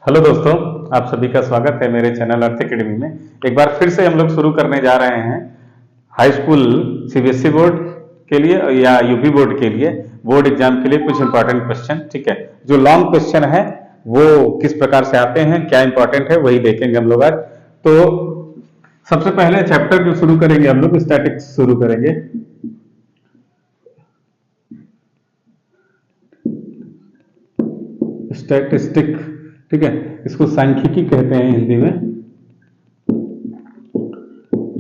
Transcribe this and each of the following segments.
Hello दोस्तों, आप सभी का स्वागत है मेरे चैनल अर्थ एकेडमी में। एक बार फिर से हम लोग शुरू करने जा रहे हैं हाई स्कूल सीबीएसई बोर्ड के लिए या यूपी बोर्ड के लिए बोर्ड एग्जाम के लिए कुछ इंपॉर्टेंट क्वेश्चन। ठीक है, जो लॉन्ग क्वेश्चन है वो किस प्रकार से आते हैं, क्या इंपॉर्टेंट है, वही देखेंगे हम लोग आज। तो सबसे पहले चैप्टर जो शुरू करेंगे हम लोग स्टैटिक्स शुरू करेंगे। स्टैटिस्टिक, ठीक है, इसको सांख्यिकी कहते हैं हिंदी में,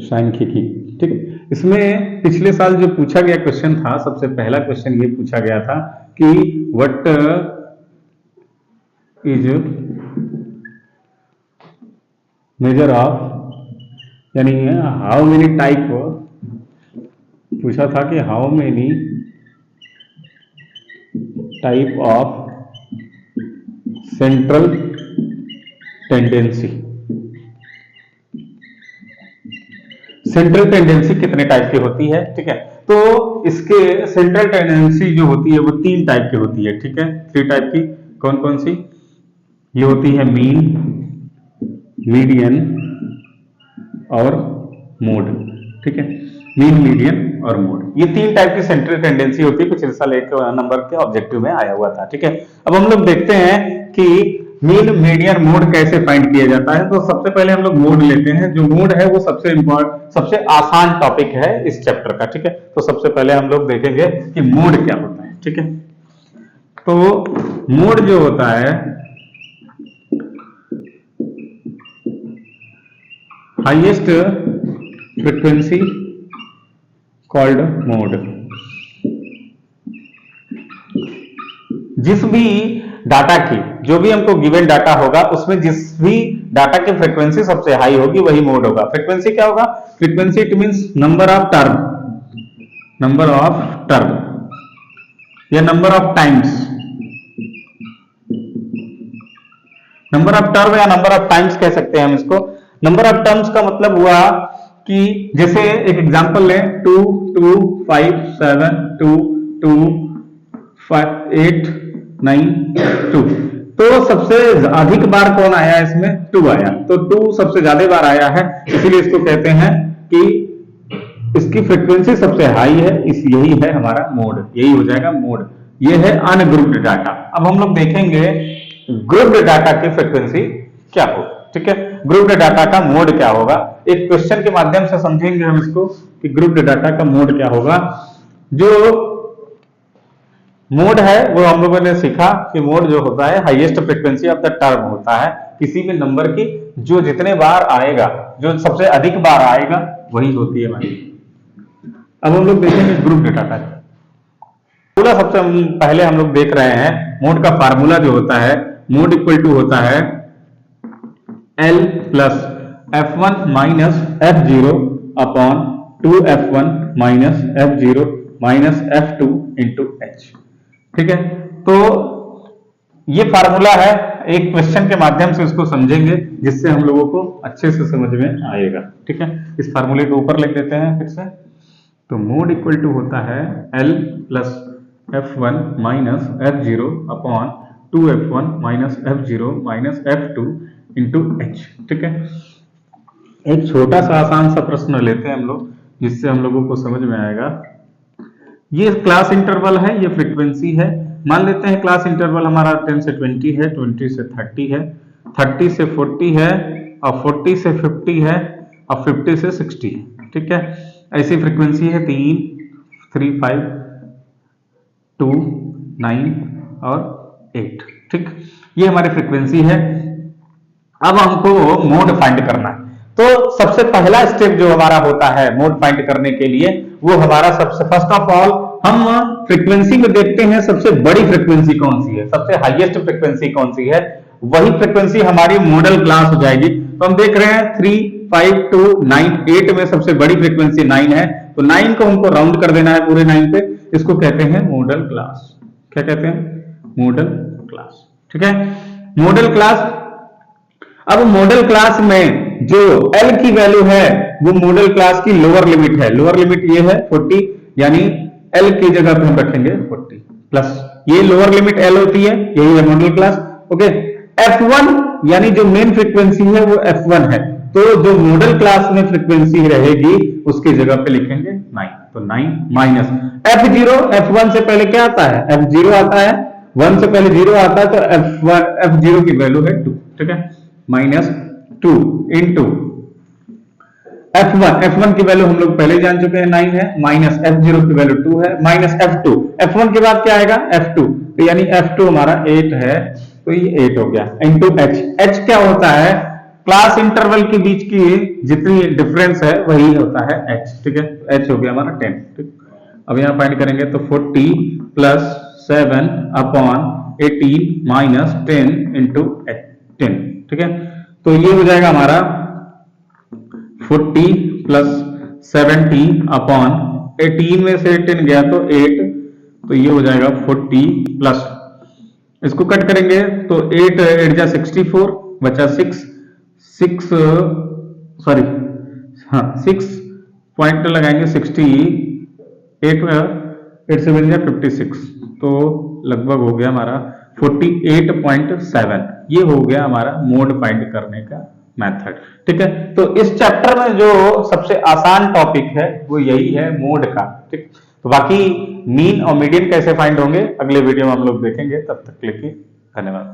सांख्यिकी। ठीक, इसमें पिछले साल जो पूछा गया क्वेश्चन था, सबसे पहला क्वेश्चन ये पूछा गया था कि व्हाट इज मेजर ऑफ, यानी हाउ मेनी टाइप, पूछा था कि how many type of central tendency, central tendency कितने टाइप की होती है। ठीक है, तो इसके सेंट्रल टेंडेंसी जो होती है वो 3 टाइप की होती है। ठीक है, 3 टाइप की। कौन कौन सी? ये होती है मीन, मीडियन और मोड। ठीक है, मीन, मीडियन और मोड, ये 3 टाइप की सेंट्रल टेंडेंसी होती है। पिछले साल 1 नंबर के ऑब्जेक्टिव में आया हुआ था। ठीक है, अब हम लोग देखते हैं कि मीन, मीडियन, मोड कैसे फाइंड किया जाता है। तो सबसे पहले हम लोग मोड लेते हैं। जो मोड है वो सबसे इंपॉर्टेंट, सबसे आसान टॉपिक है इस चैप्टर का। ठीक है, तो सबसे पहले हम लोग देखेंगे कि मोड क्या होता है। ठीक है, तो मोड जो होता है, हाईएस्ट फ्रीक्वेंसी कॉल्ड मोड। जिस भी डाटा की, जो भी हमको गिवन डाटा होगा उसमें जिस भी डाटा की फ्रीक्वेंसी सबसे हाई होगी वही मोड होगा। फ्रीक्वेंसी क्या होगा? Frequency it means number of term, number of term या number of times, number of term या नंबर ऑफ टाइम्स कह सकते हैं हम इसको। नंबर ऑफ टर्म्स का मतलब हुआ कि जैसे एक एग्जांपल लें, 2 2 5 7 2 2 5 8 9 2, तो सबसे अधिक बार कौन आया इसमें? 2 आया, तो 2 सबसे ज्यादा बार आया है, इसीलिए इसको कहते हैं कि इसकी फ्रीक्वेंसी सबसे हाई है, इस यही है हमारा मोड, यही हो जाएगा मोड। ये है अनग्रुप्ड डाटा। अब हम लोग देखेंगे ग्रुप्ड डाटा की फ्रीक्वेंसी क्या होगी। ठीक है, ग्रुप्ड डाटा का मोड क्या होगा, एक क्वेश्चन के माध्यम से समझेंगे हम इसको कि ग्रुप्ड डाटा का मोड क्या होगा। जो मोड है वो हम लोगों ने सीखा कि मोड जो होता है highest frequency of the term होता है, किसी भी नंबर की जो जितने बार आएगा, जो सबसे अधिक बार आएगा वही होती है हमारी। अब हम लोग देखेंगे ग्रुप्ड डाटा। फार्मूला सबसे पहले हम लोग देख रहे हैं, मोड का फार्मूला जो होता है, मोड इक्वल टू होता है L plus F1 minus F0 upon 2F1 minus F0 minus F2 into H। ठीक है, तो ये फार्मूला है, एक क्वेश्चन के माध्यम से इसको समझेंगे जिससे हम लोगों को अच्छे से समझ में आएगा। ठीक है, इस फार्मूले को ऊपर लिख देते हैं फिर से। तो मोड इक्वल टू होता है L plus F1 minus F0 upon 2F1 minus F0 minus F2 into H। ठीक है, एक छोटा सा आसान सा प्रश्न लेते हैं हम लोग जिससे हम लोगों को समझ में आएगा। ये क्लास इंटरवल है, ये फ्रीक्वेंसी है। मान लेते हैं क्लास इंटरवल हमारा 10 से 20 है, 20 से 30 है, 30 से 40 है, और 40 से 50 है, और 50 से 60 है। ठीक है, ऐसी फ्रीक्वेंसी है 3 3 5 2 9 और 8। ठीक, ये हमारी फ्रीक्वेंसी है। अब हमको मोड फाइंड करना है, तो सबसे पहला स्टेप जो हमारा होता है मोड फाइंड करने के लिए, वो हमारा सबसे फर्स्ट ऑफ ऑल हम फ्रीक्वेंसी में देखते हैं सबसे बड़ी फ्रीक्वेंसी कौन सी है, सबसे हाईएस्ट फ्रीक्वेंसी कौन सी है, वही फ्रीक्वेंसी हमारी मॉडल क्लास हो जाएगी। तो हम देख रहे हैं 3 5 2 9 8 में सबसे बड़ी फ्रीक्वेंसी 9 है, तो 9 को हमको राउंड कर देना है पूरे 9 पे, इसको कहते हैं मॉडल क्लास। क्या कहते हैं? Model class. ठीक है, मॉडल क्लास। अब मॉडल क्लास में जो L की वैल्यू है वो मॉडल क्लास की लोअर लिमिट है। लोअर लिमिट ये है 40, यानी L की जगह पे हम रखेंगे 40 प्लस, ये लोअर लिमिट L होती है, यही है मॉडल क्लास। ओके, F1 यानी जो मेन फ्रीक्वेंसी है वो F1 है, तो जो मॉडल क्लास में फ्रीक्वेंसी रहेगी उसकी जगह पे लिखेंगे 9, तो 9 माइनस F0, F1 से पहले क्या आता है, F0 आता है, 1 से पहले 0 आता है, तो F0 की वैल्यू है 2, ठीक है, माइनस 2 इंटू F1 की वैल्यू हम लोग पहले जान चुके हैं 9 है, माइनस F0 की वैल्यू 2 है, माइनस F2, F1 के बाद क्या आएगा F2, तो यानी F2 हमारा 8 है, तो ये 8 हो गया, इंटू H क्या होता है, क्लास इंटरवल के बीच की जितनी डिफरेंस है वही होता है H, ठीक है, H हो गया हमारा 10, ठीक। अब यहां फाइंड करेंगे तो 40 प्लस 7 अपॉन 18 माइनस 10 इंटू 10, ठीक है, तो ये हो जाएगा हमारा 40 प्लस 70 अपॉन 18 में से 10 गया तो 8, तो ये हो जाएगा 40 प्लस, इसको कट करेंगे तो 8 8 जा 64 बचा 6 सॉरी हाँ 6 पॉइंट लगाएंगे 68 8 से बन गया 56, तो लगभग हो गया हमारा 48.7, ये हो गया हमारा मोड फाइंड करने का मेथड, ठीक है। तो इस चैप्टर में जो सबसे आसान टॉपिक है वो यही है मोड का, ठीक। तो बाकी मीन और मीडियन कैसे फाइंड होंगे अगले वीडियो में हम लोग देखेंगे, तब तक के लिए धन्यवाद।